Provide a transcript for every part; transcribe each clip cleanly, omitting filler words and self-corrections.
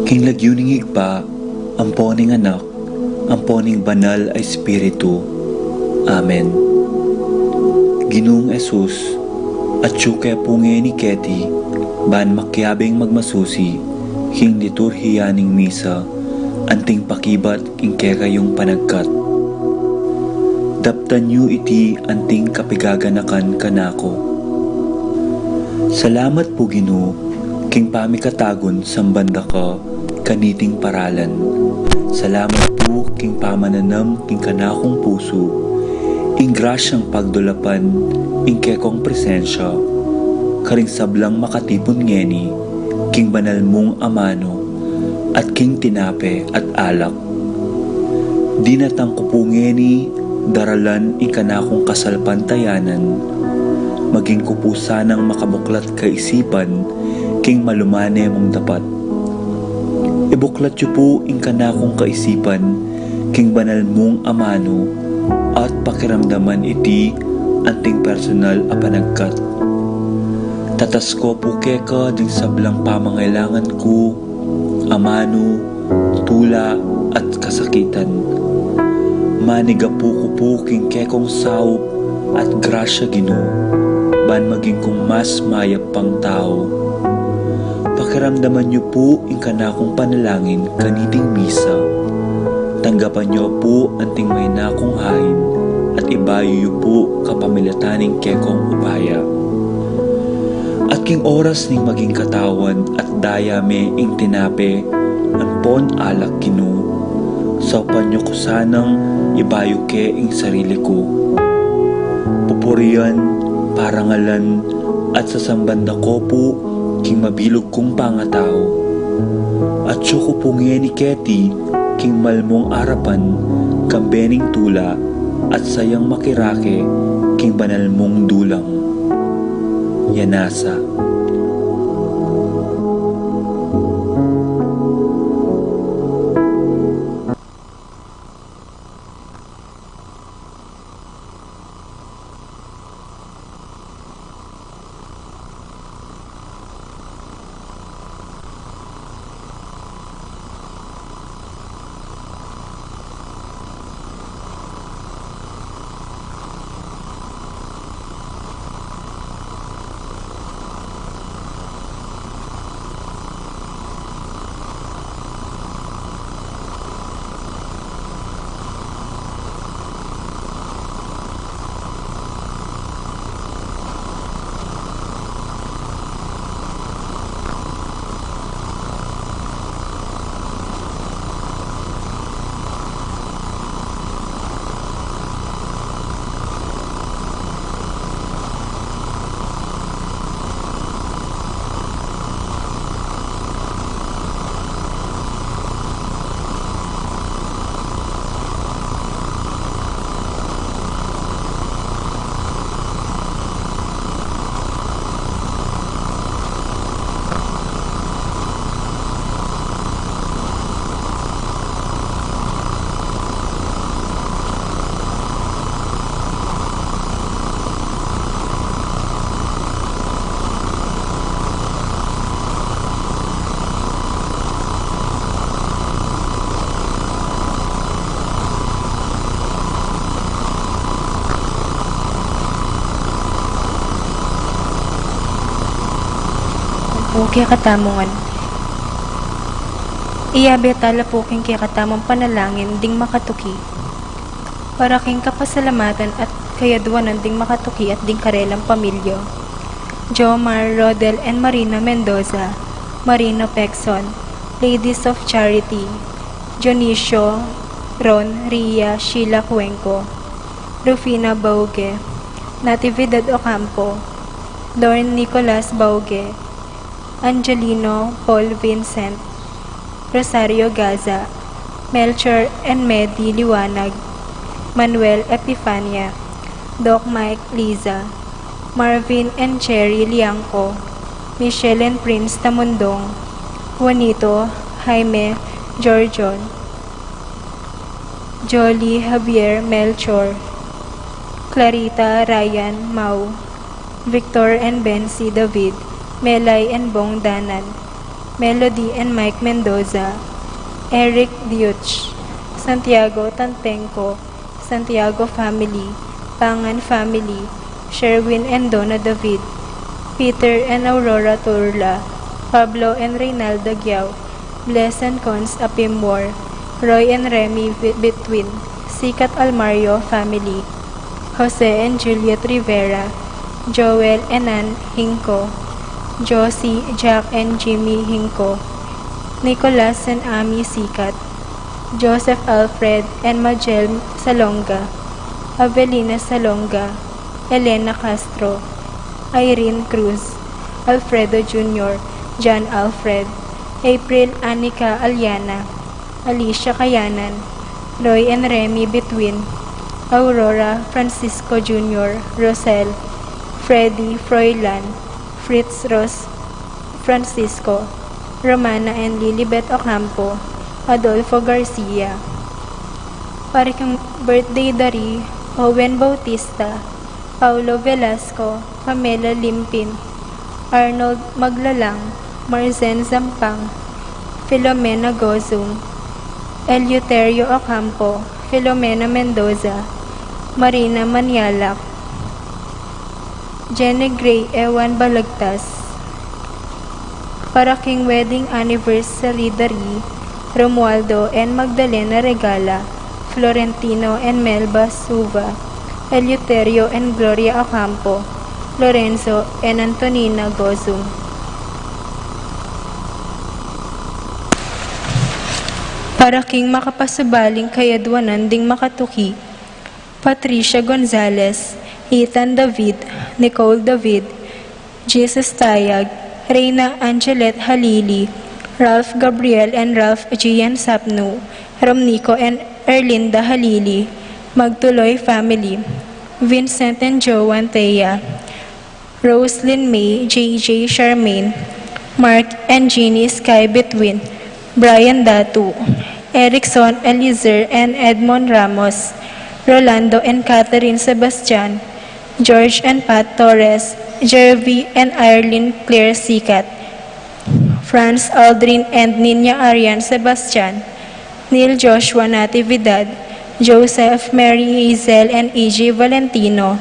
King lagyuning higpa, amponing anak, amponing banal ay Espiritu. Amen. Ginoong Esus, at syuke punge ni Keti, ban makyabing magmasusi, king liturhiyaning misa, anting pakibat king kekayong panagkat. Daptan yu iti anting kapigaganakan kanako. Salamat po Ginoo, king pamikatagon sambanda ka, kaniting paralan. Salamat po king pamananam king kanakong puso, ing grasyang pagdulapan, ing kekong presensya, karing sablang makatipon ngeni, king banal mong amano, at king tinape at alak. Di natang kupungeni, daralan ing kanakong kasalpantayanan, maging kupusanang makabuklat kaisipan, king malumane mong dapat. Ibuklat yu po ing kanakong kaisipan, king banal mong amano, at pakiramdaman iti anting personal a panagkat. Tatas ko po keka ding sablang pamangailangan ko, amano, tula at kasakitan. Maniga po ko po king kekong saup at grasya Ginoo, ban maging kong mas mayap pang tao. Pakiramdaman niyo po ing kanakong panalangin kaniting misa. Tanggapan niyo po anting may nakong hain at ibayo niyo po kapamilataning kekong upaya. At king oras ning maging katawan at dayame ing tinape anpon alak Ginoo. Saupan niyo ko sanang ibayo ke ing sarili ko. Pupurian, parangalan at sasambanda ko po king mabilog kong pangatao. At siyo ko pungi ni Keti king malmong arapan, kambening tula, at sayang makirake, king banal mong dulang. Yanasa. po kaya katamongan. Iyabe tala po king kaya katamong panalangin ding makatuki. Para king kapasalamatan at kayadwanan ding makatuki at ding karelang pamilyo. Jomar, Rodel, and Marina Mendoza, Marino Pexon, Ladies of Charity, Dionisio, Ron, Ria, Sheila Cuenco, Rufina Bauge, Natividad Ocampo, Lorne Nicolas Bauge, Angelino Paul Vincent, Rosario Gaza, Melchor and Medi Liwanag, Manuel Epifania, Doc Mike Liza, Marvin and Cherry Liangco, Michelle and Prince Tamundong, Juanito, Jaime, Georgion, Jolie Javier Melchor, Clarita Ryan Mau, Victor and Ben C. David, Melay and Bong Danan, Melody and Mike Mendoza, Eric Diuch, Santiago Tantenco, Santiago family, Pangan family, Sherwin and Donna David, Peter and Aurora Turla, Pablo and Reynalda Gyao, Bless and Cons Apimwar, Roy and Remy Between, Sikat Almario family, Jose and Juliet Rivera, Joel and Ann Hinco, Josie, Jack and Jimmy Hinco, Nicolas and Ami Sikat, Joseph Alfred and Majel Salonga, Avelina Salonga, Elena Castro, Irene Cruz, Alfredo Jr., John Alfred, April Anika Aliana, Alicia Kayanan, Roy and Remy Between, Aurora Francisco Jr., Rosel, Freddy Froilan, Fritz Ross Francisco, Romana and Lilibet Ocampo, Adolfo Garcia. Para kang birthday dari, Owen Bautista, Paulo Velasco, Pamela Limpin, Arnold Maglalang, Marzen Zampang, Filomena Gozum, Eleuterio Ocampo, Filomena Mendoza, Marina Manialak, Jenny Gray Ewan Balagtas. Para king wedding anniversary dari, Romualdo and Magdalena Regala, Florentino and Melba Suva, Eleuterio and Gloria Ocampo, Lorenzo and Antonina Gozum. Para king makapasubaling kayadwanan ding makatuki, Patricia Gonzalez, Ethan David, Nicole David, Jesus Tayag, Reyna Angelet Halili, Ralph Gabriel and Ralph Gian Sapnu, Romnico and Erlinda Halili, Magtuloy family, Vincent and Joan Thea, Roslyn May, JJ Charmaine, Mark and Jeannie Sky Between, Brian Datu, Erickson Eliezer and Edmond Ramos, Rolando and Catherine Sebastian, George and Pat Torres, Jervy and Irene Claire Sikat, Franz Aldrin and Nina Arian Sebastian, Neil Joshua Natividad, Joseph Mary Hazel and E.J. Valentino,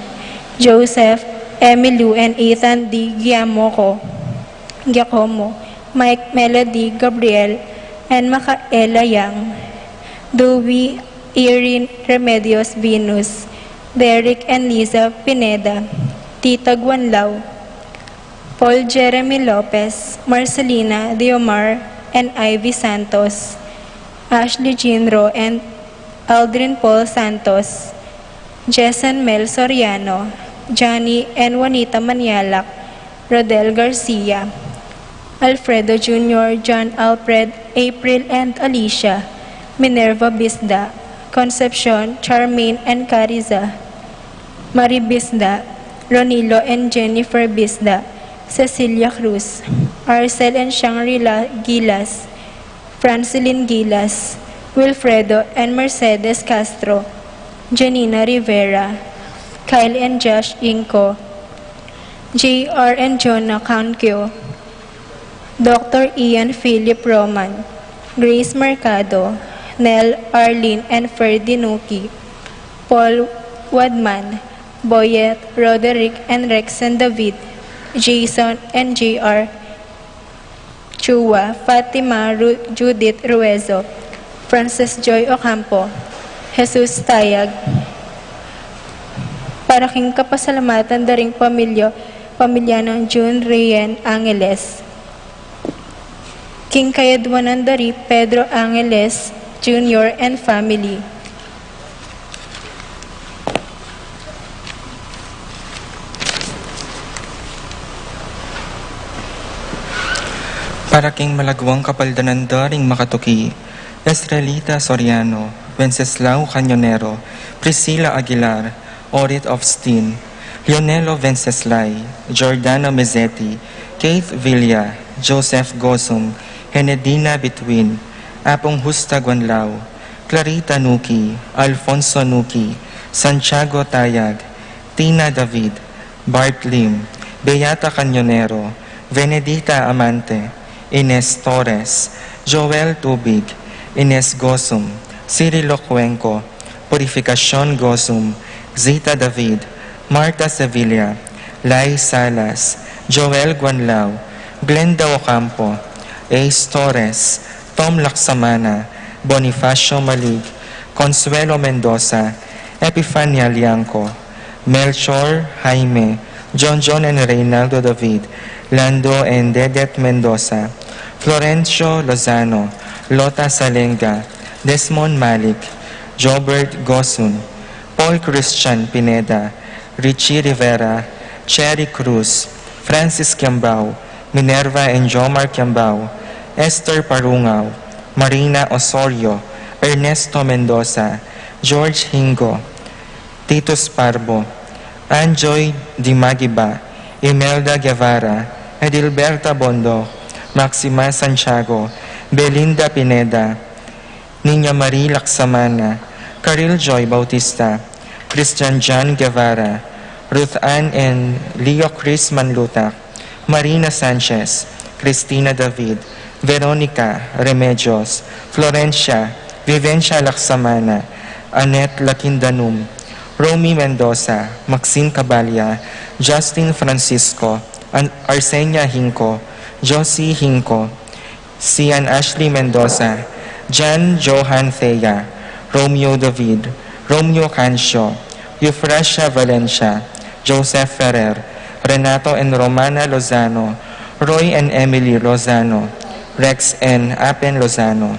Joseph, Emilu and Ethan D. Giacomo, Mike Melody Gabriel, and Makaela Yang, Dewey Erin Remedios Venus, Derek and Liza Pineda, Tita Guanlao, Paul Jeremy Lopez, Marcelina Diomar and Ivy Santos, Ashley Ginro and Aldrin Paul Santos, Jason Mel Soriano, Johnny and Juanita Manialak, Rodel Garcia, Alfredo Jr., John Alfred, April and Alicia, Minerva Bisda, Concepcion, Charmaine and Cariza, Marie Bisda, Ronilo and Jennifer Bisda, Cecilia Cruz, Arcel and Shangri-La Gilas, Francilyn Gilas, Wilfredo and Mercedes Castro, Janina Rivera, Kyle and Josh Inco, J.R. and Jonah Cankyo, Dr. Ian Philip Roman, Grace Mercado, Nell Arlene and Ferdinuki, Paul Wadman, Boyet, Roderick and Rex and David, Jason and J.R. Chua, Fatima Judith Ruezo, Frances Joy Ocampo, Jesus Tayag. Para king kapasalamatan daring pamilya ng June Rian Angeles. King kayadwanan dari Pedro Angeles Jr. and family. Para king malagwang kapaldanan daring makatuki, Estrelita Soriano, Wenceslao Cañonero, Priscilla Aguilar, Orit of Steen, Leonelo Venceslay, Giordano Mezzetti, Keith Villa, Joseph Gosum, Henedina Between, Apong Husta Guanlao, Clarita Nuki, Alfonso Nuki, Santiago Tayag, Tina David, Bart Lim, Beata Cañonero, Benedita Amante, Ines Torres, Joel Tubig, Ines Gosum, Cirilo Cuenco, Purificación Gosum, Zita David, Marta Sevilla, Lai Salas, Joel Guanlao, Glenda Ocampo, Ace Torres, Tom Laksamana, Bonifacio Malig, Consuelo Mendoza, Epifania Lianco, Melchor Jaime, John and Reynaldo David, Lando and Dedet Mendoza, Florencio Lozano, Lota Salenga, Desmond Malik, Jobert Gosun, Paul Christian Pineda, Richie Rivera, Cherry Cruz, Francis Kiambao, Minerva and Jomar Kiambao, Esther Parungaw, Marina Osorio, Ernesto Mendoza, George Hingo, Titus Parbo, Anjoy Dimagiba, Imelda Guevara, Edilberta Bondo, Maxima Santiago, Belinda Pineda, Niña Marie Laksamana, Caril Joy Bautista, Christian John Guevara, Ruth Ann and Leo Chris Manlutak, Marina Sanchez, Cristina David, Veronica Remedios, Florencia, Vivencia Laksamana, Annette Lakindanum, Romy Mendoza, Maxine Cabalya, Justin Francisco, Arsenia Hinco, Josie Hinco, Sian Ashley Mendoza, Jan Johan Thea, Romeo David, Romeo Cancio, Euphrasia Valencia, Joseph Ferrer, Renato and Romana Lozano, Roy and Emily Lozano, Rex and Apen Lozano.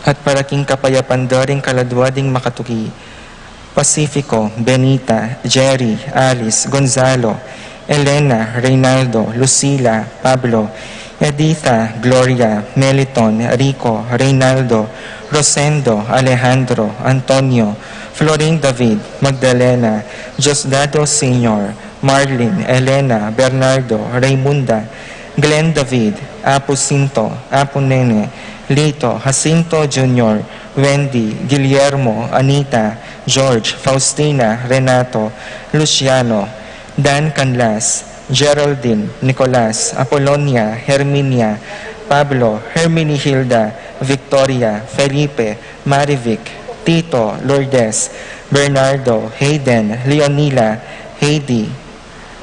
At paraking kapayapan daring kaladwading makatuki, Pacifico, Benita, Jerry, Alice, Gonzalo, Elena, Reynaldo, Lucila, Pablo, Editha, Gloria, Meliton, Rico, Reynaldo, Rosendo, Alejandro, Antonio, Florin David, Magdalena, Diosdado Sr., Marlin, Elena, Bernardo, Raymunda, Glenn David, Apo Cinto, Apo Nene, Lito, Jacinto Jr., Wendy, Guillermo, Anita, George, Faustina, Renato, Luciano, Dan Canlas, Geraldine, Nicolas, Apolonia, Herminia, Pablo, Herminihilda, Victoria, Felipe, Marivic, Tito, Lourdes, Bernardo, Hayden, Leonila, Heidi,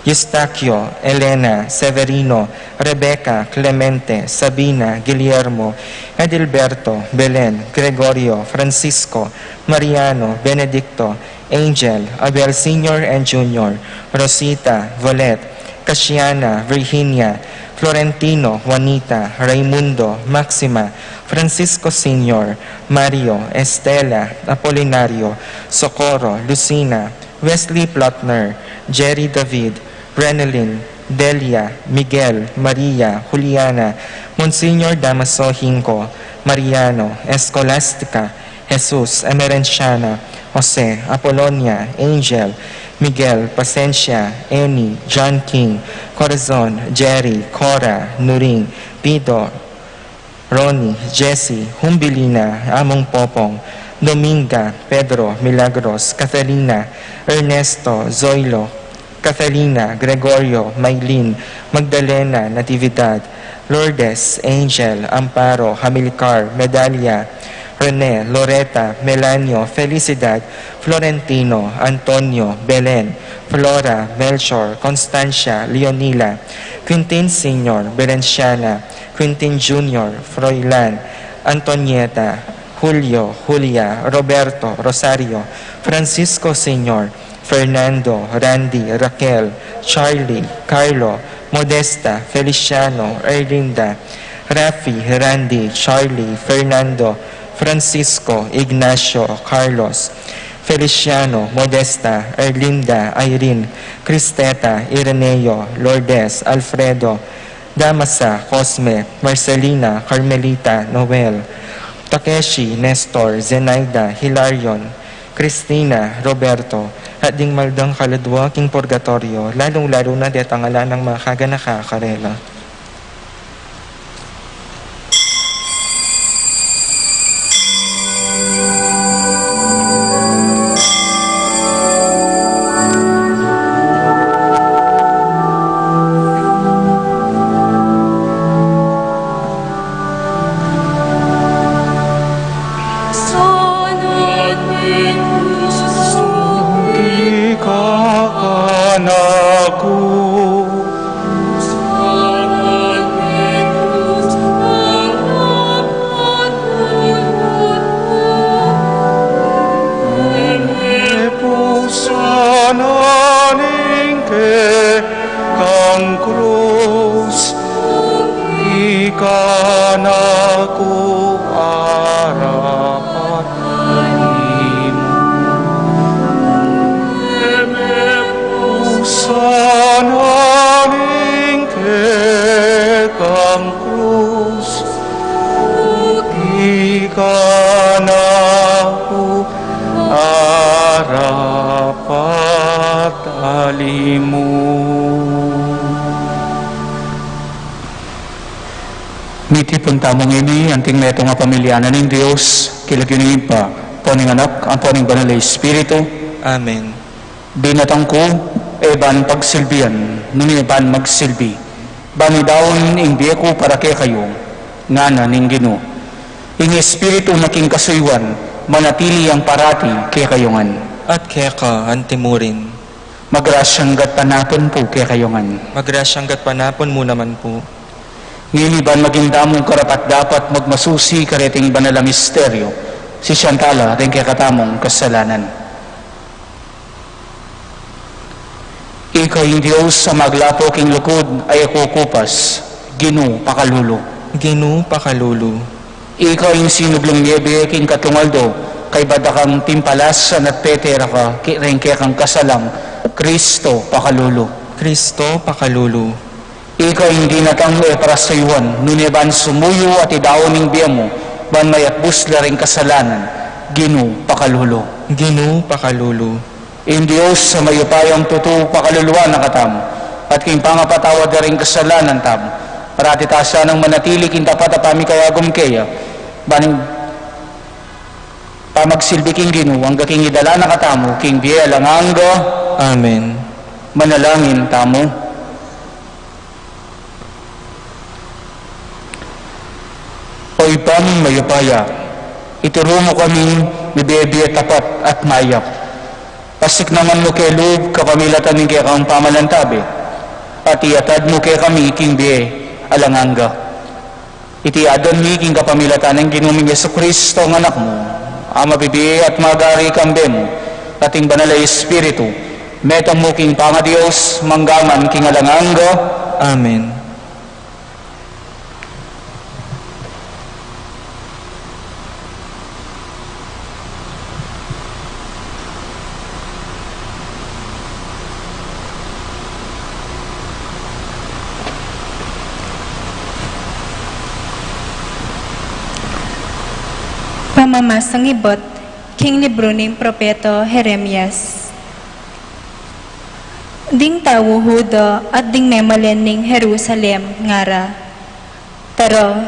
Eustaquio, Elena, Severino, Rebecca, Clemente, Sabina, Guillermo, Edilberto, Belen, Gregorio, Francisco, Mariano, Benedicto, Angel, Abel Sr. and Jr., Rosita, Volette, Casiana, Virginia, Florentino, Juanita, Raimundo, Maxima, Francisco Sr., Mario, Estela, Apolinario, Socorro, Lucina, Wesley Plotner, Jerry David, Renelyn, Delia, Miguel, Maria, Juliana, Monsignor Damaso Hinco, Mariano, Escolastica, Jesus, Emerenciana, Jose, Apolonia, Angel, Miguel, Pasencia, Eni, John King, Corazon, Jerry, Cora, Nuring, Pido, Ronnie, Jessie, Humbilina, Among Popong, Dominga, Pedro, Milagros, Catalina, Ernesto, Zoilo, Catalina, Gregorio, Maylin, Magdalena, Natividad, Lourdes, Angel, Amparo, Hamilcar, Medalia, Rene, Loreta, Melanio, Felicidad, Florentino, Antonio, Belen, Flora, Melchor, Constancia, Leonila, Quintin Sr., Berenciana, Quintin Jr., Froilan, Antonieta, Julio, Julia, Roberto, Rosario, Francisco Sr., Fernando, Randy, Raquel, Charlie, Carlo, Modesta, Feliciano, Erlinda, Rafi, Randy, Charlie, Fernando, Francisco, Ignacio, Carlos, Feliciano, Modesta, Erlinda, Irene, Cristeta, Ireneo, Lourdes, Alfredo, Damasa, Cosme, Marcelina, Carmelita, Noel, Takeshi, Nestor, Zenaida, Hilarion, Cristina, Roberto, at ding maldang kaladwa king purgatorio, lalong-lalo na det ang ala ng mga kaganaka karela. ka na ko arapat sana lingkekang krus di ka na ko arapat alimu. Miti punta mong ini, anting neto nga pamilyana ng Diyos, kilaginin pa, poning anak, ang poning banal na Espiritu, Amen. binatang ko, eban pagsilbian, nung eban magsilbi, banidaon ingbiya ko para kay kayo, nga na ning Ginoo. Ing Espiritu naking kasuywan, manatili ang parati kay kayongan. At kaya ka, antimurin. Magrasyang gat panapon po kay kayongan. Magrasyang gat panapon mo naman po. Ngiliban maging damong karapat dapat magmasusi kareting banala misteryo, si Shantala rin kay katamong kasalanan. Ikaw yung Diyos sa maglapo king lukod ay kukupas, Ginoo pakalulo. Ginoo pakalulu. Ikaw yung sinublong niebe king katungaldo, kay badakang timpalas sa natpetera ka, rin kay kang kasalang, Kristo pakalulo. Kristo pakalulu. Ikaw hindi natang para sa iwan, nuneban sumuyo at idaon ng biya mo, ban mayat busla rin kasalanan, Ginoo pakalulo. Ginoo pakalulu. In Diyos sa mayupayang tutu pakaluluwa na katam, at king pangapatawad na rin kasalanan tam, parati tasa ng manatili king tapat at pamikayagom kaya, baning pamagsilbi king Ginoo, ang king idala na katamo, king biya langangga, Amen. manalangin tamo. O ipaming mayupaya, ituro mo kaming mibebi at tapat at mayak. Pasik naman mo kay loob kapamilatan ng kaya kang pamalantabi, at iatad mo kay kami king biye alanganga. Itiadon mi king kapamilatan ng ginuming Yesu Kristo ang anak mo, ama bibi at magari kambe mo, ating banal na Espiritu, metang mo king pangadiyos, manggaman king alanganga. Amen. Pamamasang ibot, king libro ng Propeto Jeremias. Ding tawo Huda at ding memalen ning Jerusalem ngara. Taro,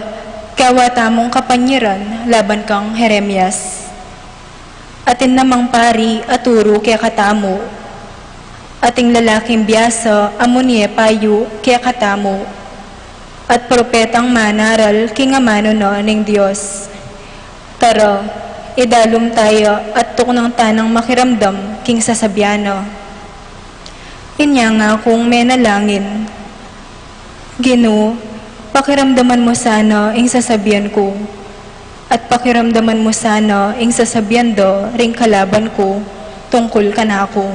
kawatamong kapanyiran laban kang Jeremias. Atin namang pari at turo kaya katamo. Ating lalaking biyasa amunye payu kaya katamo. At propetang manaral kingamano no ning Diyos. Taro, idalom tayo at tuknang tanang makiramdam king sasabyano. Inya nga kung menalangin. Ginoo, pakiramdaman mo sana ing sasabyan ko. At pakiramdaman mo sana ing sasabyan do ring kalaban ko tungkol kanako.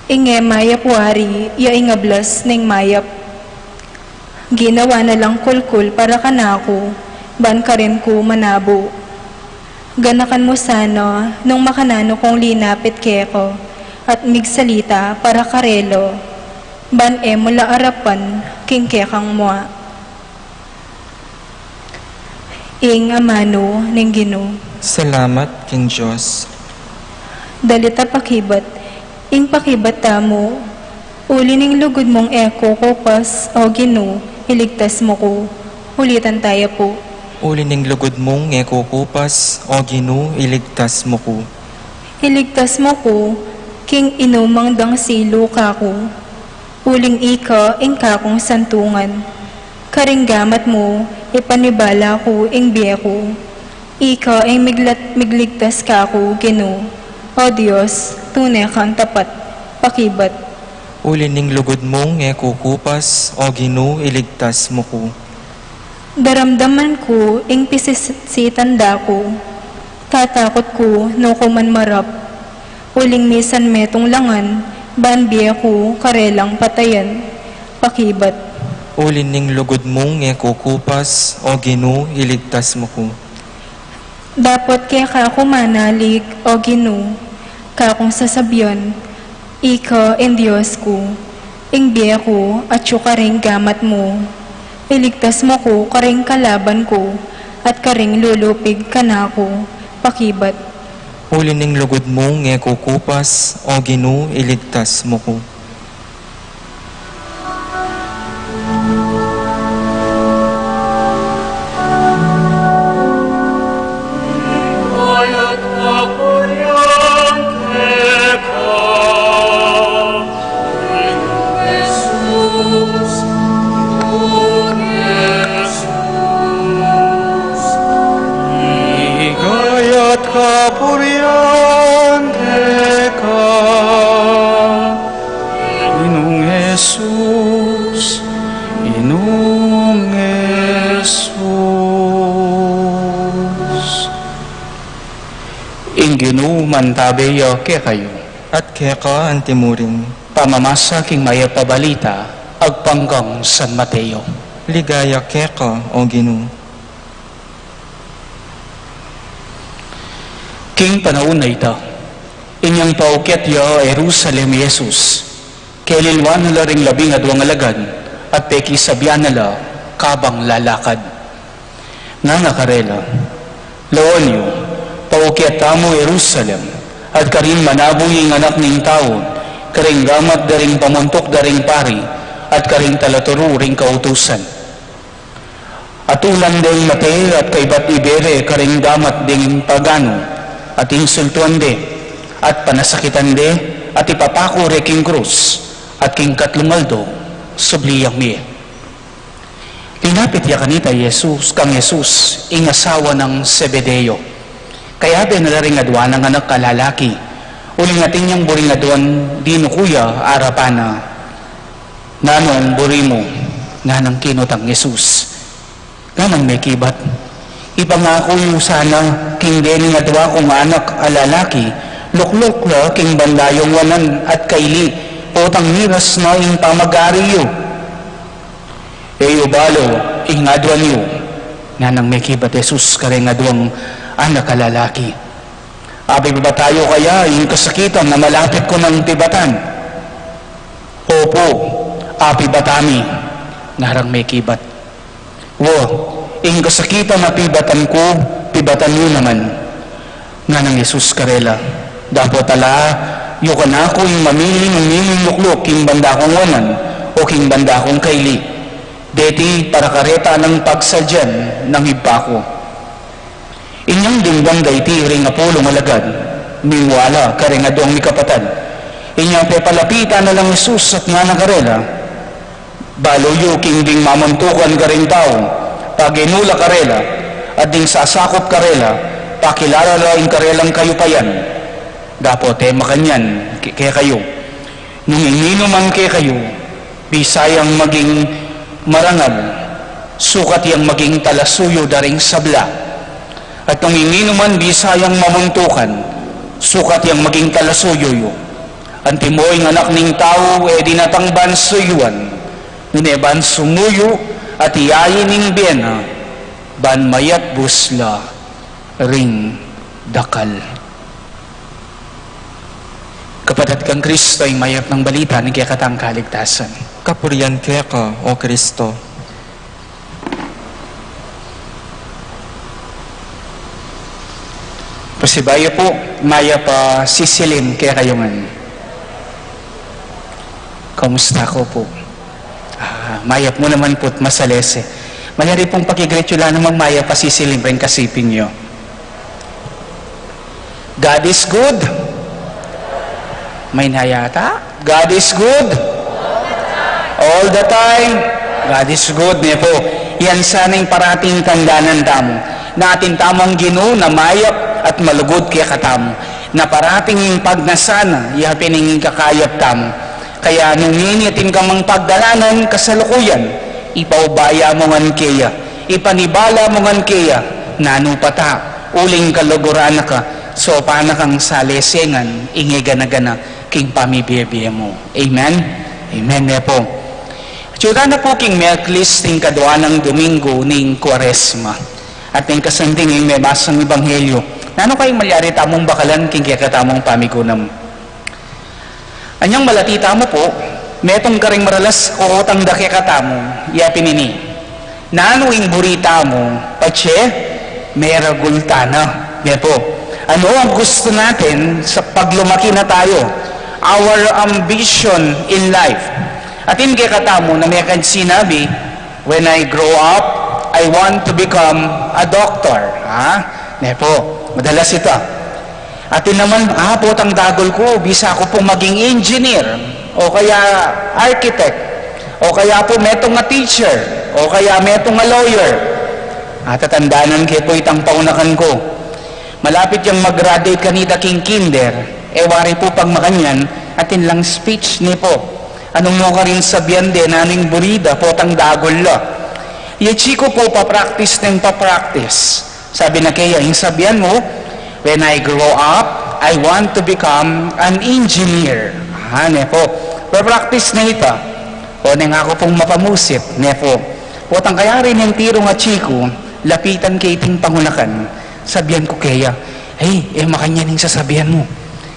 Inge mayap wari, ya ingablas ning mayap. Ginawa na lang kulkul para kanako. Ban ka rin ko manabo. Ganakan mo sana nung makanano kong linapit keko at migsalita para karelo. Ban mula arapan king kekang mua. Ing amano ning Ginoo. Salamat, King Diyos. Dalita pakibat, ing pakibat tamo. Uli ning lugod mong eko kopas o Ginoo, iligtas mo ko. Ulitan tayo po. Uli ning lugod mong ngekukupas, o Ginoo, iligtas mo ko. Iligtas mo ko, king inumang dang silo ka ko. Uling ika, ing kakong santungan. Karinggamat mo, ipanibala ko, ing biya ko. Ika, ing migligtas ka ko, Ginoo. O Diyos, tunay kang tapat, pakibat. Uli ning lugod mong ngekukupas, o Ginoo, iligtas mo ko. Daramdaman ko, ing pisisitanda ko. Tatakot ko, no ko man marap. Uling misan metong langan, banbiya ko, karelang patayan. Pakibat. Ulin ning lugod mong nga kukupas, o Ginoo, iligtas mo ko. Dapat kaya ka kumanalig, o Ginoo, kakong sasabyon, ikaw en Diyos ko, ing biya ko at yu karing gamat mo. Iligtas mo ko karing kalaban ko, at karing lulupig ka na ko, pakibat. Ulin ning lugod mong nga kukupas, o Ginoo, iligtas mo ko. Higayat kapurian teka, Inong Jesus, Inong Jesus. Inginu mantabeyo ke kayo, At kaya ka antimuring, pamamasa king maya pabalita, agpanggang San Mateo. ligaya kaya ka, o Ginoo. King panahon na ito, inyang pauket yo Jerusalem Jesus, kaililwan nila ring 12 alagad, at peki sabyan nila kabang lalakad. Nga nakarela, lawan yo, pauket tamo Jerusalem, at karin manabuhi ng anak ning tao, karing gamat daring pamuntok daring pari, at karing talaturo ring kautusan. At ulan ding mate at kaibat ibere karing gamat ding pagano, at insultuan de, at panasakitan de, at ipapako re king krus, at king katlungaldo, subliyang miye. Linapit ya kanita Jesus, kang Jesus, ing asawa ng Zebedeo. Kaya din nalaring adwan ng anak kalalaki, uling ating niyang buring adwan, di no kuya, arapana, nanong buri mo, nga nang kinotang Jesus, nga nang may kibat. Ipangako yung sana, king dening adwa kong anak alalaki, lukluk la king bandayong wanan at kaili, potang miras na ing pamagariyo. Eyo balo, ing adwan yu, nga nang may kibat Jesus karing adwang anak alalaki. Abi ba tayo kaya yung kasakitan na malapit ko ng tibatan? Opo, api batami, narang may kibat. Ing kasakitan na pibatan ko, pibatan nyo naman. Nga ng Jesus karela, dapat tala, yukan ako yung mamili ng miling luklok, king banda kong wanan, o king banda kong kaili. Deti para kareta ng pagsadyan ng iba ko. Inyang dingbang dayti ring apulong alagad, miwala karing adong mikapatan. Inyang pepalapitan na lang Jesus at nga nakarela, baloyo king ding mamantukan karing tao, paginula karela, at ding sasakop karela, pakilala laing karelang kayo pa yan. Dapo tema kanyan, kaya kayo. Nung ininuman kaya kayo, bisayang maging marangal, sukat yang maging talasuyo daring sabla. At nung ininuman bisayang mamuntukan, sukat yang maging talasuyo yo. Antimoy ng anak ning tao, dinatang bansuyuan, nuneban sumuyo, at iyayin ning biyena, ban mayat busla, ring dakal. Kapatid kang Kristo ay mayat ng balita ng kayakatang kaligtasan. Kapurian kaya ka, o Kristo. Pasibaya po, maya pa sisilim kaya kayo man. Kamusta ko po? Mayap mo naman po't masalese. Mayari pong pakigretula namang maya pa sisilim rin kasipin nyo. God is good. May nayata? God is good. All the time. God is good. Niya po. Yan sana'y parating tandaanan tamo. Na ating tamang Ginoo na mayap at malugod kaya katamo. Na parating pagnasana, ihapining kakayap tamo. Kaya nung ninitin ka mang pagdalanan kasalukuyan, ipaubaya mo ngan kaya, ipanibala mo ngan kaya, nanupata, uling kaluguran ka, so paana kang salesengan, ingigana-gana, king pamibiyabiya mo. Amen? Amen na po. Tsura na po king Merklis ting kadwa ng Domingo ning Kwaresma. At ning kasanding ing may basang Ebanghelyo. Nano kayong malyari tamong bakalan king kaya katamong pamigunam. Anyang malatita mo po, metong karing maralas o otang dake katamong, yapinini. Nano ing burita mo, patse, mera gultana. Yan po. Ano ang gusto natin sa paglumaki na tayo? Our ambition in life. At hindi katamo na may kan sinabi, when I grow up, I want to become a doctor. Ha? Yan po. Madalas ito. At naman, potang dagol ko, bisa ako pong maging engineer, o kaya architect, o kaya po metong nga teacher, o kaya metong nga lawyer. At tatandaanan kayo po itang paunakan ko. Malapit yung mag-graduate kanita king kinder, wari po pag makanyan, atin lang speech ni po. Anong mo ka rin sabihan din, aning burida, potang dagol la. Iyachi ko po pa-practice ng pa-practice. Sabi na kaya, yung sabihan mo, when I grow up, I want to become an engineer. Ne po. Pa-practice na ito. O nang ako pong mapamusip, ne po. Potang kaya rin yung tiro nga chiko, lapitan kay iting pangunakan. Sabihan ko kaya, hey, makanya ning sasabihan mo.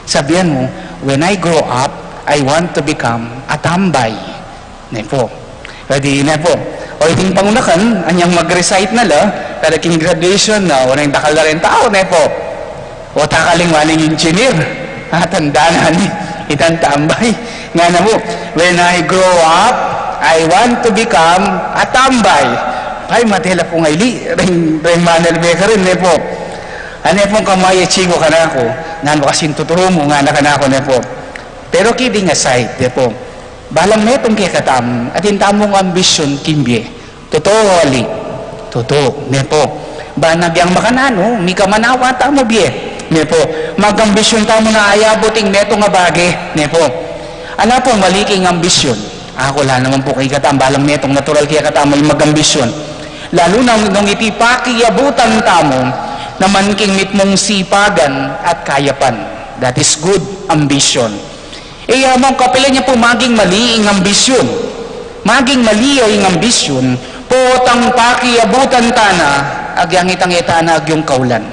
Sabihan mo, when I grow up, I want to become a tambay. Ne po. Pwede na po. O iting pangunakan, anyang mag-recite na la, kada king graduation na, o nang dakal na rin tao, ne po. O takaling waling engineer. Tandaan ni, itang tambay. Nga na mo, when I grow up, I want to become a tambay. Ay, matela po ngayon, ring manal ka rin, ne po. Ano pong kamaya chigo ka na ako, nano kasing tuturo mo nga na ka na ako, ne po. Pero kidding aside, ne po, balang metong kay katam, at intamong ambisyon, kimbye. Totoo, ali. Totoo, ne po. Banagyang makanano, mi ka manawa tamo, bie. Ne po. Mag-ambisyon tamo na ayabuting neto nga bage, ne po. Ano po, maliking ambisyon. Ako lang naman po kay katam, balang metong natural kaya katam, may mag-ambisyon. Lalo na nung itipakiyabutan tamo, naman king mitmong sipagan at kayapan. That is good ambition. Mong kapila niya po maging mali ang ambisyon. Maging mali ang ambisyon, potang pakiabutan tana, agyang itang itana agyong kaulan.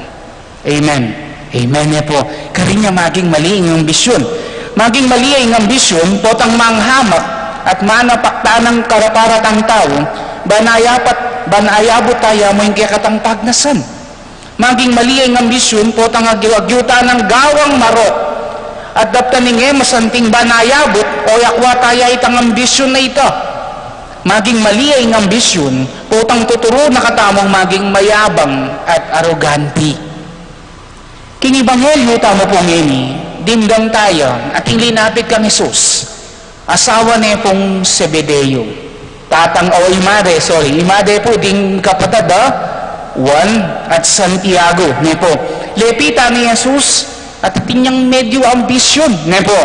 Amen. Amen niya po. Karinya maging mali ang ambisyon. Maging mali ang ambisyon, potang manghamak at manapakta ng karaparatang tao, banayabot tayo mo yung kikatang pagnasan. Maging mali ang ambisyon, potang agyuta ng gawang marot. At dapta ninge masanting banayabot o yakwa tayo itang ambisyon na ito. Maging mali ang ambisyon, potang tuturo na katamong maging mayabang at aroganti. King Ebanghelyo tamo pong ini, dimdam tayo at linapit kang Jesus, asawa niya pong Zebedeo. Imade po ding kapatid Juan at Santiago, ne po. Lepita ni Jesus at tinyang medyo ambisyon, ne po.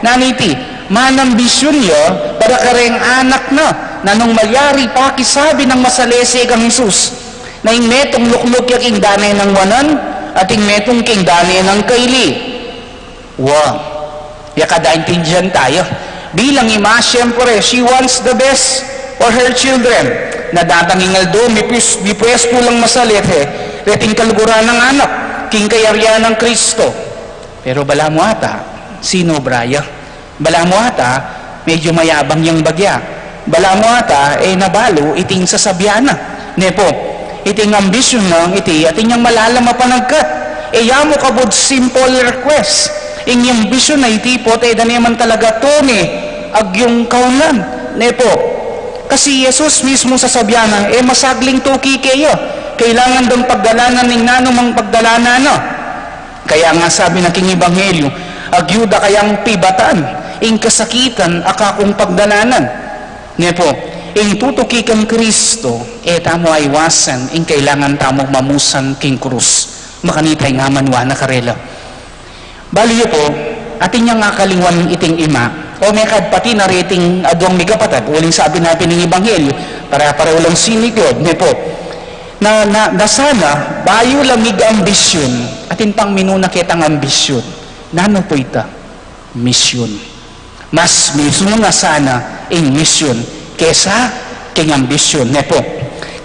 Naniti, manambisyon yo para kareng anak na nanong malyari pa kisabi ng masalese kang Jesus na yung metong lukluk king danay ng wanan at yung metong king danay ng kaili. Wow. Yakadaintindihan tayo. Bilang ima, siyempre, she wants the best for her children. Nadatangingal do, mipwes po lang masalit reting kaluguran ng anak, king kayarya ng Kristo. Pero bala mo ata, sino braya? Bala mo ata, medyo mayabang yung bagya. Bala mo ata, nabalo, iting sasabyana. Nepo, iting ambisyon ng iti, at inyang malalama panagkat. Yamo kabod simple request. Inyang ambisyon na iti po, tayo naman talaga to ag yung kaulan. Nepo, kasi Jesus mismo sa sabyanan, masagling tuki kayo. Kailangan dong pagdalanan ng nanumang pagdalanan. Kaya nga sabi ng King Ebanghelyo, agyuda kayang pibatan, ing kasakitan, akakong pagdalanan. Nga po, ing tutuki kang Kristo, tamo aywasan, ing kailangan tamo mamusan king krus. Makanitay nga manwa na karela. Baliyo po, atin niya nga kalingwan iting ima, o may pati na rating adong may kapatid, uling sabi natin ng Ebanghelyo, para ulang sinigod, ne po, na sana, bayo lamig ambisyon, atin pang minuna kitang ambisyon, nano po ita? Misyon. Mas mismo nga sana, ing misyon, kesa king ambisyon. Nepo.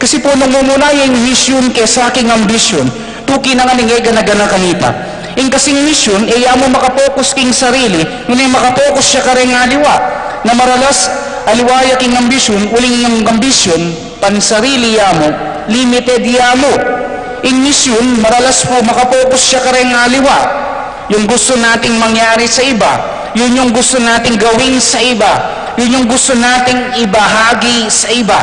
Kasi po nung mumuna yung mission kesa king ambisyon, tuki na nga ningay gana-gana kanita. Yung kasing mission, iya mo makapokus king sarili, ngunit makapokus siya kareng aliwa, na maralas aliwaya king ambisyon, uling yung ambisyon, pansarili yamo, limited yamo. In mission, maralas po makapokus siya kareng aliwa, yung gusto nating mangyari sa iba, yun yung gusto nating gawin sa iba, yun yung gusto nating ibahagi sa iba.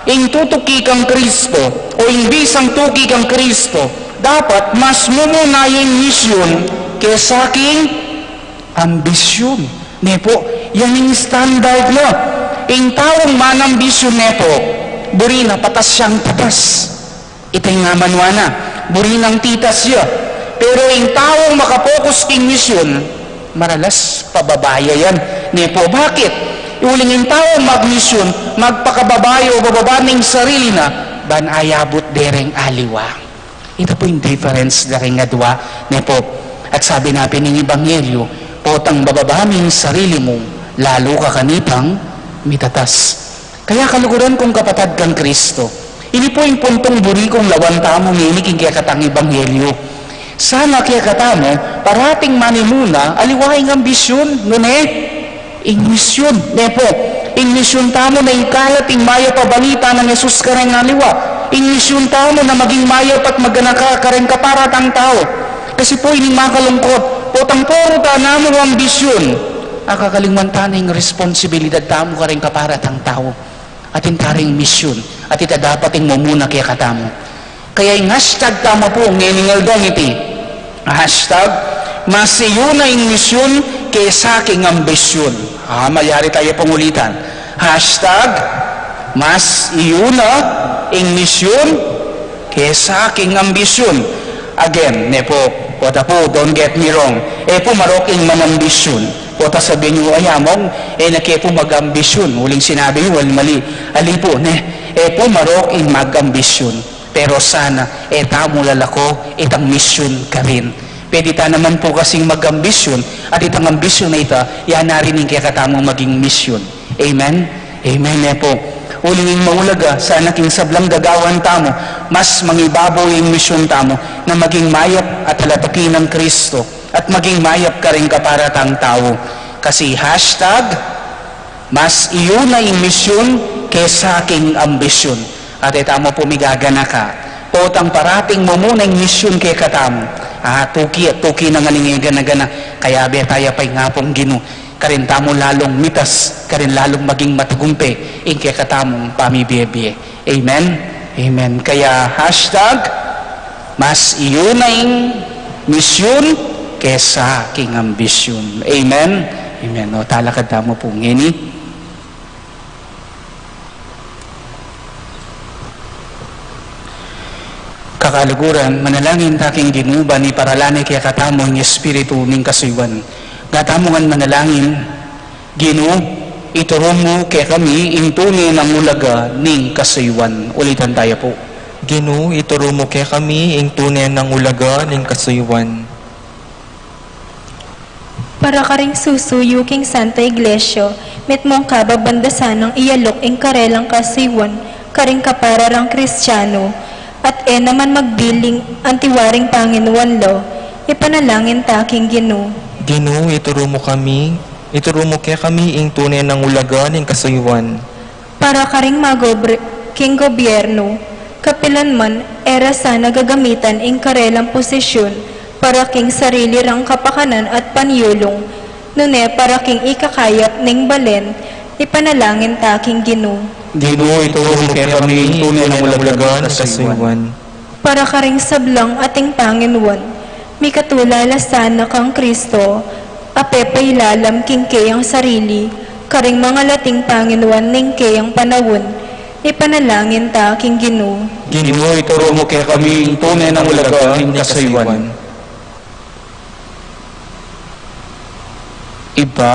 In tutuki kang Kristo, o in bisang tuki kang Kristo, dapat mas mumuna yung mission kesa aking ambisyon. Nepo, yung standard na. Yung taong manambisyon nepo, buri na patas siyang patas. Itay nga manwana, buri ng titas siya. Pero yung taong makapokus king mission, maralas pababaya yan. Nepo, bakit? Uling yung taong magmisyon, magpakababayo o bababa ng sarili na, ban ayabot dereng aliwa. Ito po yung difference na rin nga dua, nepo. At sabi natin ng Ebanghelyo, potang bababaming sarili mo, lalo ka kanipang mitatas. Kaya kaluguran kong kapatad kang Kristo, ini po yung puntong buri kong lawanta mo nginiking kaya katang Ebanghelyo. Sana kaya katamo, parating manimuna, aliwaing ambisyon, ing misyon, nepo. Ing misyon tamo na ikalat, ing maya pabalita ng Jesus kareng aliwa. Inisyon tao mo na maging mayap at maganaka kareng kaparatang tao. Kasi po ining makalungkot, potang poro ta na mo ambisyon. Akakalingman yung responsibilidad tamo kareng kaparatang tao. At intaring misyon. At ita dapat yung mumuna kaya katamo. Kaya yung hashtag tamo po, ngeningal dong iti. Hashtag, masiyo na yung misyon kaysa aking ambisyon. Mayari tayo pong ulitan. Hashtag, mas iuna ing misyon kesa aking ambisyon. Again, nepo, pota po, don't get me wrong. Po marok ing manambisyon. Pota sabihin nyo, ayamong, nakepo mag-ambisyon. Huling sinabi nyo, mali. Ali po, po marok ing mag-ambisyon. Pero sana, tamo lalako, itang misyon ka rin. Pwede ta naman po kasing mag-ambisyon, at itang ambisyon na ita, yan na rin yung kaya katamong maging misyon. Amen? Amen, nepo. Uling maulaga, sana king sablang gagawan tamo, mas mangibabaw yung misyon tamo na maging mayap at halatakin ng Kristo at maging mayap ka rin kaparatang tao. Kasi hashtag, mas iyo na yung misyon kesa aking ambisyon. At itamo pumigagana ka. Potang parating mo muna yung misyon kay katamo. Tuki at tuki na nga gana-gana. Kaya betaya pa'y nga pong gino. Karin tamo lalong mitas, karin lalong maging matagumpe, in kaya katamong pamibiyebye. Amen? Amen. Kaya hashtag, mas iyo na yung misyon kesa aking ambisyon. Amen? Amen. O, talakad tamo po ngini. Kakaluguran, manalangin taking ginuba ni paralane kaya katamo ng Espiritu ning kasuywan. Gatamongan manalangin, Ginoo, ituron mo kaya kami intuni ng ulaga ning kasuywan. Ulitan tayo po. Ginoo, ituro mo kaya kami ing tunay ng ulaga ning kasuywan. Para karing susuyo king Santa Iglesia, met mong kababandasan ng iyalok ing karelang kasuywan, karing kapararang Kristiyano, at naman magbiling antiwaring Panginoon lo, ipanalangin taking Ginoo. Ginoo, ituro mo kaya kami ing tunay ng ulaga ning kasuywan. Para karing king gobyerno, kapilan man, era sana gagamitan ing karelang posisyon, para king sarili rang kapakanan at panyulong, nune para king ikakayat ning balen, ipanalangin taking Ginoo. Ginoo, ituro mo kaya kami ing tunay ng ulaga ning kasuywan. Para karing sablang ating Panginoon, mi katulala sana kang Kristo, apepay lalam king kayang sarili, karing mga lating Panginoon ning kayang panawon, ipanalangin ta king Ginoo. Ginoo, ituro mo kaya kami ing tunay ng ulaga ning kasuywan. Iba,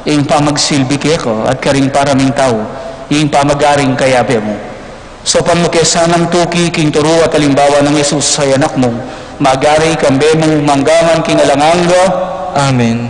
ing pamagsilbi ko at karing paraming tao, ing pamagaring kayabe mo. So pamukesanang tuki king turo at alimbawa ng Yesus sa anak mo, magari kambe mong manggaman king alanganga. Amen.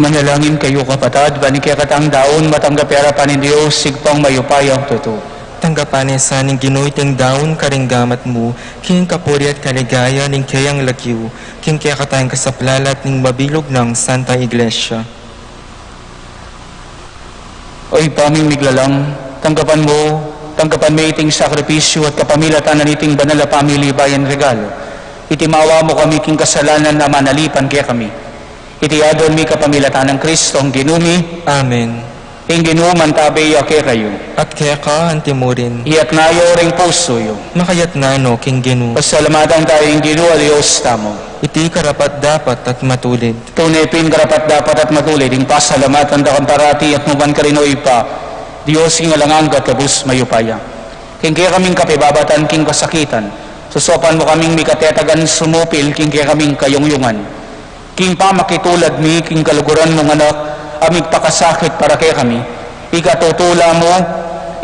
Manalangin kayo kapatad, banikikatang daon matanggap harapan ni Diyos, sigpang mayupayang totoo. Tanggapan sa ning ginuiting daon karinggamat mo, king kapuri at kaligaya ning kayang lagyo, king kaya katayang kasaplalat ning mabilog ng Santa Iglesia. Oy paming miglalang, tanggapan mo iting sakripisyo at kapamilatan na niting banal na pamili bayan regalo. Itimawa mo kami king kasalanan na manalipan kaya kami. Itiadon mi kapamilatan ng Kristo ang ginumi, Amen. ing ginuman tabi ake kayo. At kaya ka antimurin, Iat nayo ring puso yo. makayat nano king ginu, Pasalamatan tayo ing ginu Diyos tamo. iti karapat dapat at matulid. Tunepin karapat dapat at matulid, ing pasalamatan da parati at muban ka rin o ipa. Diyos ing alangang kabus mayupaya. King kaya kaming kapibabatan, king kasakitan. Susopan mo kaming mikatetagan sumupil, king kaya kaming kayongyungan. King pamakitulad mi, king kaluguran mong anak, amig pakasakit para kaya kami. Ikatutula mo,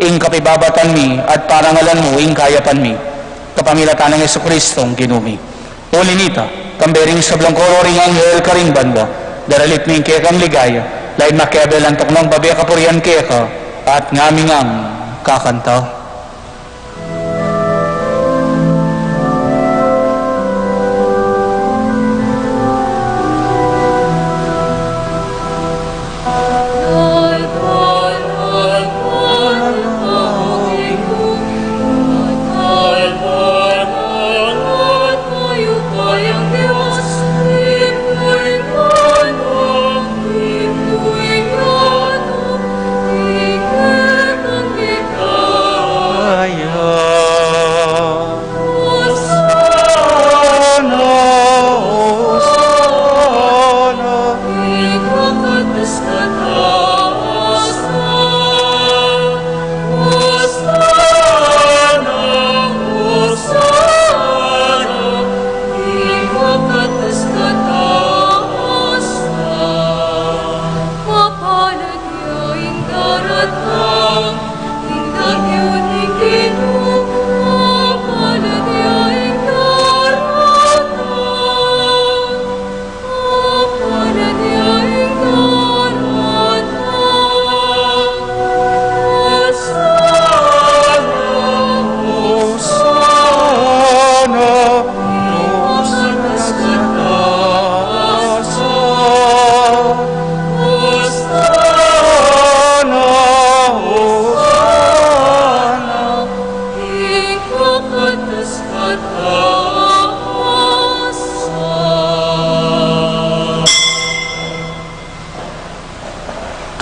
ing kapibabatan mi, at parangalan mo, ing kayapan mi. Kapamilatan ng Jesucristong ginumi. O linita, kambering sa blangkoro ring anghel karing banwa, daralit mi kaya kang ligaya, lain makiabel ang tuknong babi kapurian kaya ka, at ngaming ang kakanta.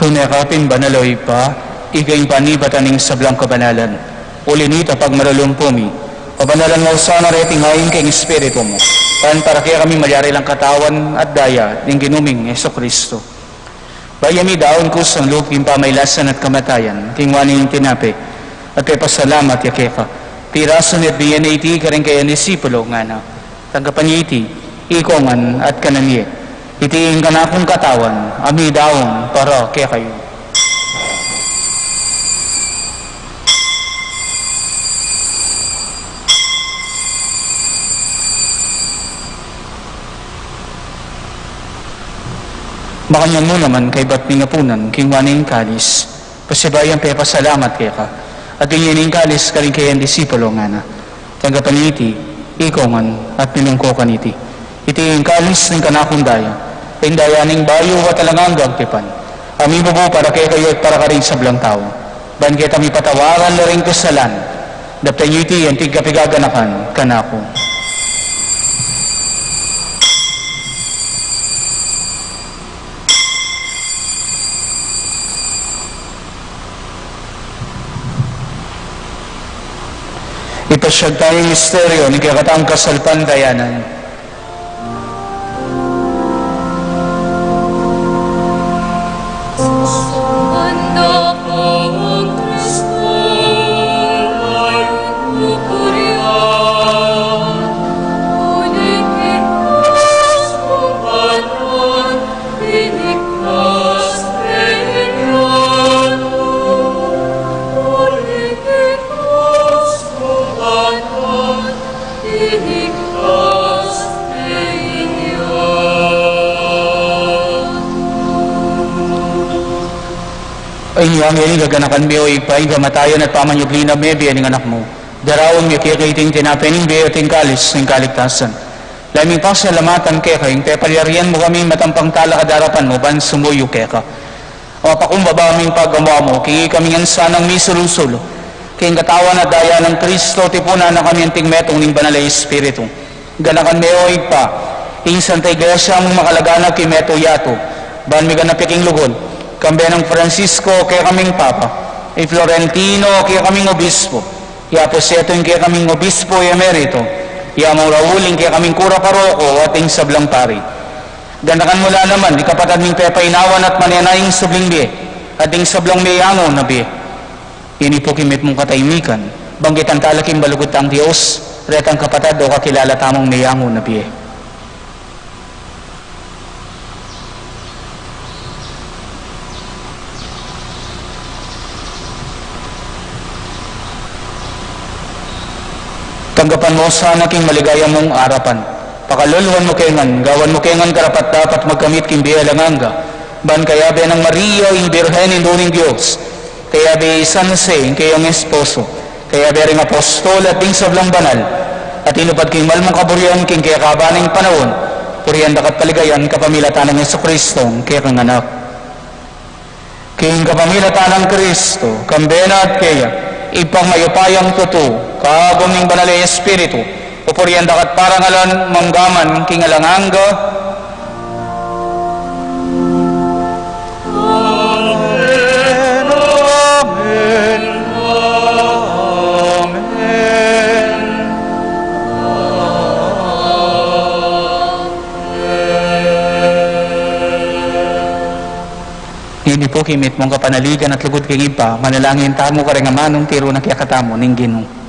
Tunekapin banaloy pa, igay panibataning sablang kabanalan. Ulinita pag marulumpumi, kabanalan mo sana reting hain kay Espiritu mo. Pan para kaya kami malyari lang katawan at daya ng ginuming Yeso Kristo. Bayami daon ko sa loob king pamaylasan at kamatayan, king waning tinapi, at kay pasalamat yakeka. Tirason at biyan iti karing kaya nisipulo nga na. Tanggapan niya iti, ikongan at kananiye. Itiin ka na akong katawan, ami daon para kaya kayo. Makanyan mo naman kay ba't pingapunan, king waning kalis, pasibayang pepa salamat kaya ka, at tinginin kalis ka rin kaya ang disipulo nga na. Tanggapan iti, ikongan at pinungko kaniti. Itiin kalis ng kanakong daya, daya ning bayo at talangang gagtipan. Ami bubo para kaya kayo at para ka rin sa blang tao. Ban kita mi patawaran na rin kasalan, dapta nyo iti ang tigkapigaganakan kanako. Ipasyag tayong misteryo ni kakatang kasalpandayanan. Higos Inyo ang yaling gaganakan mi o ipay gamatayan at pamanyuglina me biyan ng anak mo. Darawang mi kikiting tinapening biya ting kalis ng kaligtasan. Laming pasalamatan keka, yung pepalyarian mo kami matampang tala kadarapan mo, ban sumuyo keka. O pakumbaba aming paggawa mo, kingi kami ng sanang misulusulo. King katawan at daya ng Kristo, tipuna na kami ang tingmetong ng banal na Espiritu. Ganakan me o ipa, ing Santa Iglesia mong makalagana kimeto yato, ban mi ganapiking lugod. Kambe ng Francisco, kaya kaming Papa. E Florentino, kaya kaming Obispo. Iaposeto, kaya kaming Obispo Emerito. Iamang Rauling, kaya kaming Kura Paroko, ating sablang pari. Gandakan mula naman, ikapatad ng pepainawan at manenaying subling biye, ating sablang mayango na biye. Ini po kimit mong kataymikan, banggitan talaking balugot ang Diyos, retang kapatad o kakilala tamang mayango na biye. Tanggapan mo sana king maligaya mong arapan. Pakaluluhan mo kengan, gawan mo kengan karapat dapat magkamit king biya langanga. Ban kaya be ng Maria, ing Birhen, induning Diyos. Kaya be San Jose, ing kayong esposo. Kaya be ring apostol at ding sablang banal. At inupad king malmong kaburian, king kaya kabaning panahon. Purihan dakat paligayan, kapamilatan ng Jesucristo, kaya kang anak. King kapamilatan ng Kristo, kambena at kaya, ipang mayupayang tuto, kaguming banal na Espiritu, upurian dakat parangalan manggaman king alanganga. Amen, amen, amen. Hindi po kimit mong kapanaligan at lugod king ipa, manalangin tamo ka rin amanong tiro na kiyakatamo ning Ginoo.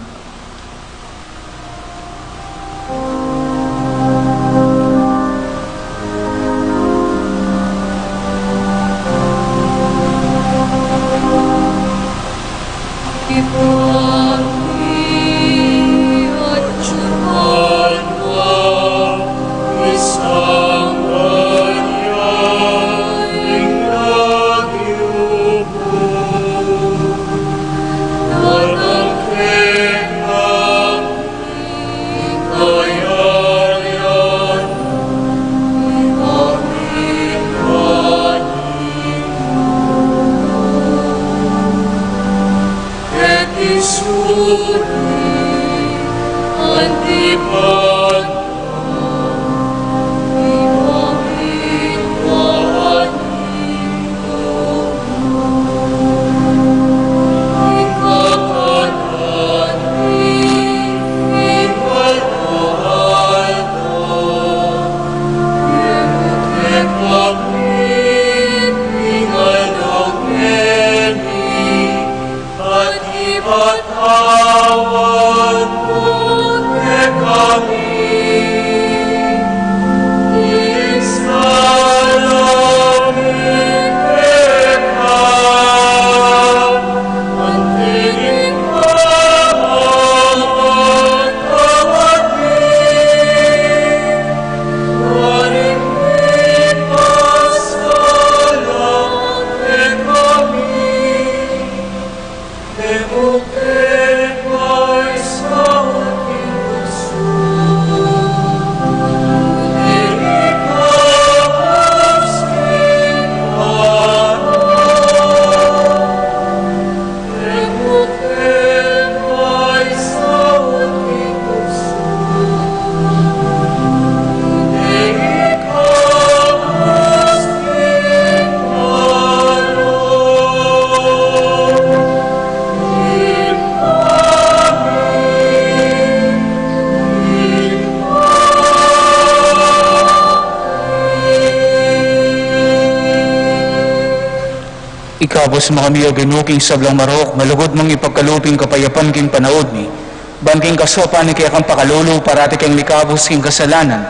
Ikabos mo kami o ginuking sablang marok, malugod mong ipagkaluping kapayapan king panaod ni. Banking kasopan ni kaya kang pakalulu, parati kang likabos king kasalanan.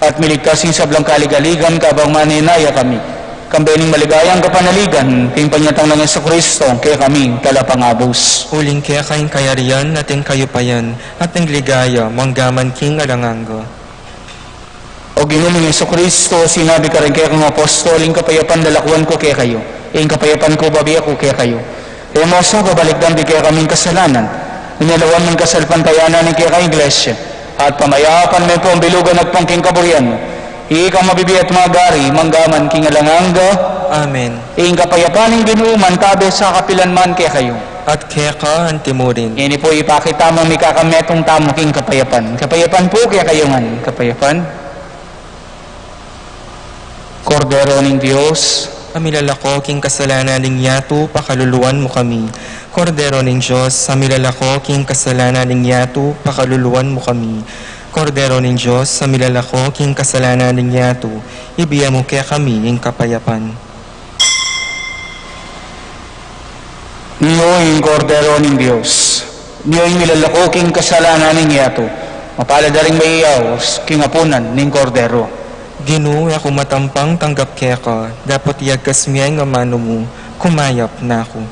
At miligtasing sablang kaligaligan, kabang maninaya kami. Kambening maligayang kapanaligan, king panyatang ng Jesucristo, kaya kami talapangabos. Uling kaya kayong kayarian, ating kayupayan, ating ligaya, manggaman king alanganga. O ginuming Jesucristo, sinabi ka rin kaya kang apostoling kapayapan dalakwan ko kaya kayo. ing kapayapan ko babi ako kaya kayo. E mo sa babalikdan di kaya kaming kasalanan, inalawan ng kasalpantayanan ng kaya ka iglesia, at pamayapan may po ang bilugan at pangking kaburian mo. Ikaw mabibi at magari, manggaman king alanganga, Amen. ing kapayapan ng ginuman tabi sa kapilan man kaya kayo. At kaya ka ang timurin. Ini po ipakita mo may kakametong tamo king kapayapan. Kapayapan po kaya kayo man. Kapayapan. Kordero ng Diyos, Amilalako king kasalanan ning yato, pakaluluwan mo kami. Kordero ning Diyos, amilalako king kasalanan ning yato, pakaluluwan mo kami. Kordero ning Diyos, amilalako king kasalanan ning yato, ibiya mo kaya kami ing kapayapan. niyo yung kordero ng Diyos. Niyo yung milalako king kasalanan ng yato. Mapaladaring may iyaw, king apunan ng kordero. Ginoo ako matampang tanggap kaya ka, dapat iyagkas miyay nga mano mo, kumayap na ako.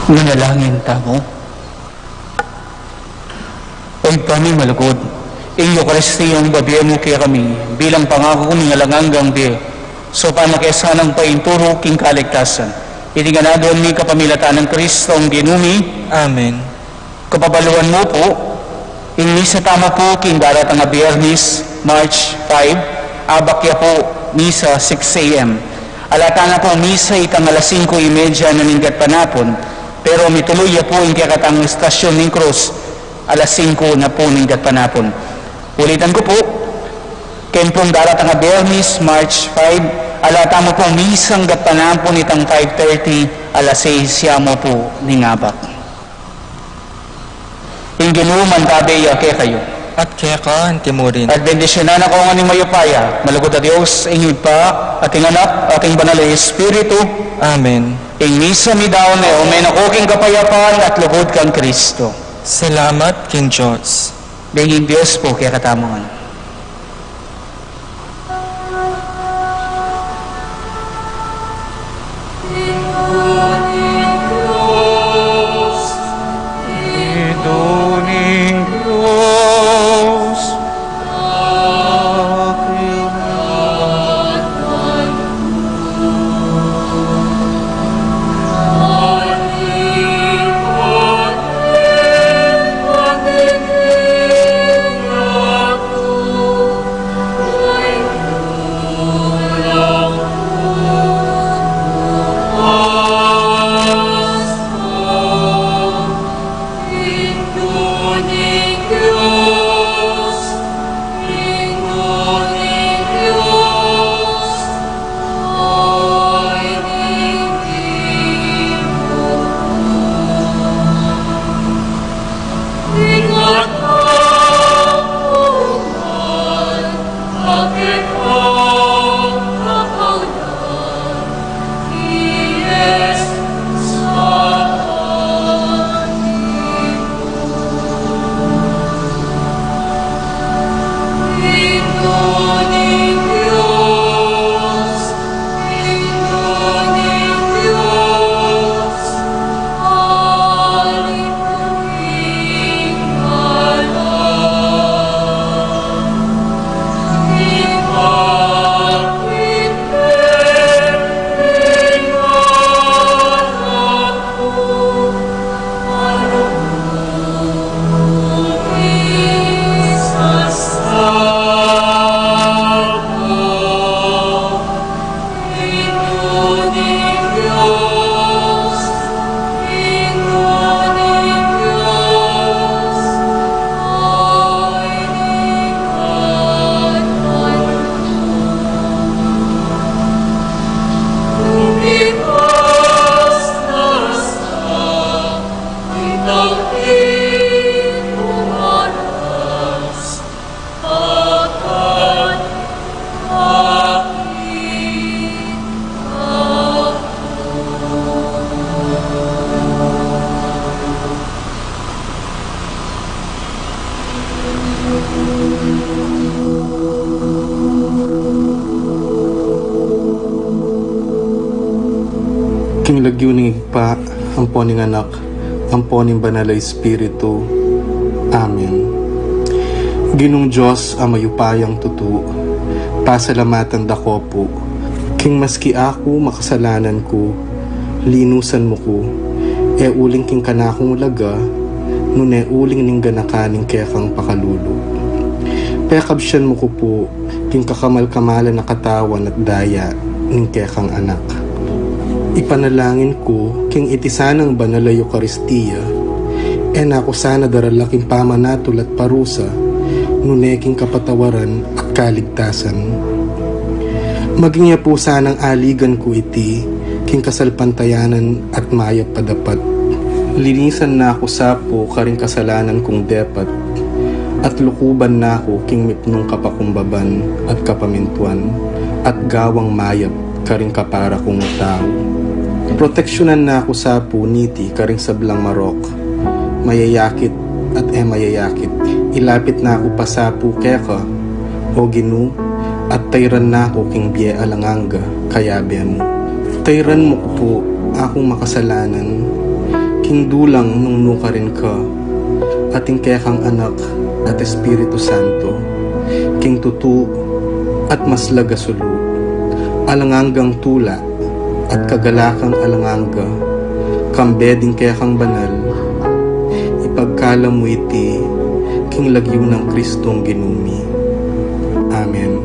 Manalangin tamo. Oy kami malugod, ing Eukaristiyang babiya mo kaya kami, bilang pangako kami nga langanggang biya, so panakesanang painturo king kaligtasan. Itinganadon ni kapamilatan ng Kristo ang dinumi. Amen. Kapabaluan mo po, ing misa tama po king daratang nga Biyernes, March 5, abakya po, misa 6 a.m. Alata na po misa itang alas 5:30 na ninggat panapon, pero mituloy po ang kakatang estasyon ng krus, alas 5 na puning kat panapon. Ulitan ko po, kempong daratang nga Bernis, March 5, alata mo po misang gat panapon itang 5:30, alas 6 siya mo po ningabak. Ingginuman tabeya ke kayo. At kaya ka, antimurin. At bendisyonan ako nga ni Mayupaya, malugod na Diyos, ingid pa, ating anak, ating banal na Espiritu, Amen. ing misa mi daw na umay na kuking kapayapan at lugod kang Kristo. Salamat, King Diyos. Benging Diyos po kaya katamongan. King lagyo ning igpa, ampo ning anak, ampo ning banal na Espiritu. Amen. Ginong Diyos ang mayupayang tutu, pasalamatan dako po. King maski ako makasalanan ko, linusan mo ko, e uling king kanakong laga, nune uling ning ganakaning kekang pakalulu. Pekabsyan mo ko po, king kakamal-kamalan na katawan at daya, ning kekang anak. Ipanalangin ko, king itisanang banal na Eucharistia, ako sana daralaking pamanatul at parusa, nuneking kapatawaran at kaligtasan. Maging niya po sanang aligan ko iti, king kasalpantayanan at mayap padapat. Linisan na ako sapo karing kasalanan kong depat, at lukuban na ako king mipnong kapakumbaban at kapamintuan, at gawang mayap karing kapara kong tao. Proteksyonan na ako sa puniti karing sablang marok, mayayakit at mayayakit. Ilapit na ako pasapu keka, o ginu, at tayran na ako king biye alanganga, kayabe mo. Tayran mo ko po akong makasalanan, king dulang nung nuka rin ka, ating kekang anak at Espiritu Santo, king tutu at maslaga sulu, alanganggang tula, at kagalakang alanganga, kambeding kekang banal, ipagkala mo iti, king lagyo ng Kristong ginumi. Amen.